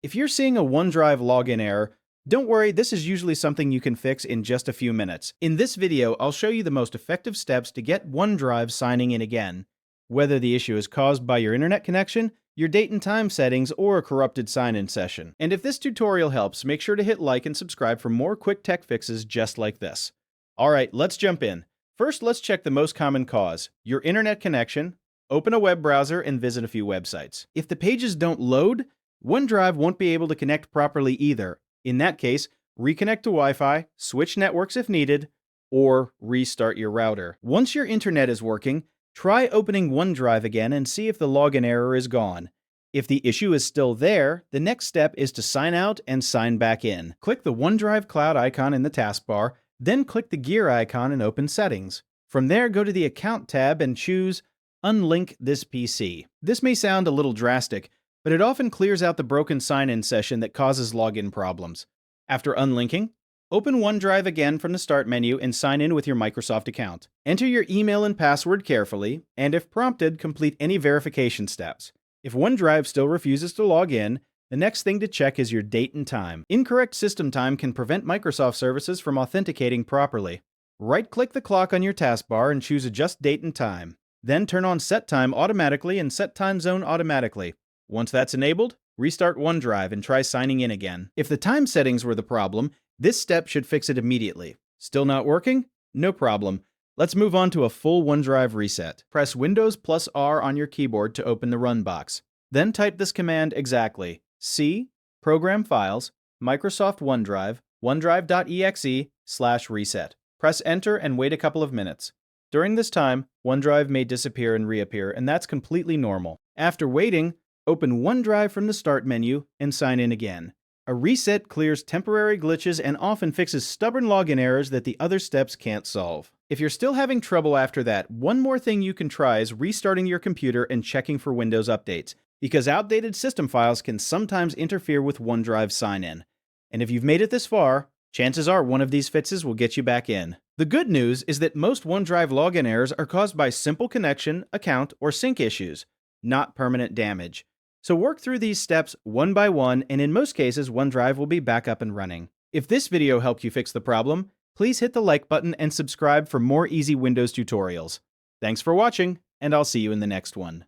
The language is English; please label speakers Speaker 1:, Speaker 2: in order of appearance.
Speaker 1: If you're seeing a OneDrive login error, don't worry, this is usually something you can fix in just a few minutes. In this video, I'll show you the most effective steps to get OneDrive signing in again, whether the issue is caused by your internet connection, your date and time settings, or a corrupted sign-in session. And if this tutorial helps, make sure to hit like and subscribe for more quick tech fixes just like this. Alright, let's jump in. First, let's check the most common cause, your internet connection. Open a web browser and visit a few websites. If the pages don't load, OneDrive won't be able to connect properly either. In that case, reconnect to Wi-Fi, switch networks if needed, or restart your router. Once your internet is working, try opening OneDrive again and see if the login error is gone. If the issue is still there, the next step is to sign out and sign back in. Click the OneDrive Cloud icon in the taskbar, then click the gear icon and open Settings. From there, go to the Account tab and choose Unlink this PC. This may sound a little drastic, but it often clears out the broken sign-in session that causes login problems. After unlinking, open OneDrive again from the Start menu and sign in with your Microsoft account. Enter your email and password carefully, and if prompted, complete any verification steps. If OneDrive still refuses to log in, the next thing to check is your date and time. Incorrect system time can prevent Microsoft services from authenticating properly. Right-click the clock on your taskbar and choose Adjust Date and Time. Then turn on Set Time automatically and Set Time Zone automatically. Once that's enabled, restart OneDrive and try signing in again. If the time settings were the problem, this step should fix it immediately. Still not working? No problem. Let's move on to a full OneDrive reset. Press Windows plus R on your keyboard to open the Run box. Then type this command exactly: C, Program Files, Microsoft OneDrive, OneDrive.exe/reset. Press Enter and wait a couple of minutes. During this time, OneDrive may disappear and reappear, and that's completely normal. After waiting, open OneDrive from the Start menu and sign in again. A reset clears temporary glitches and often fixes stubborn login errors that the other steps can't solve. If you're still having trouble after that, one more thing you can try is restarting your computer and checking for Windows updates, because outdated system files can sometimes interfere with OneDrive sign-in. And if you've made it this far, chances are one of these fixes will get you back in. The good news is that most OneDrive login errors are caused by simple connection, account, or sync issues, not permanent damage. So work through these steps one by one, and in most cases, OneDrive will be back up and running. If this video helped you fix the problem, please hit the like button and subscribe for more easy Windows tutorials. Thanks for watching, and I'll see you in the next one.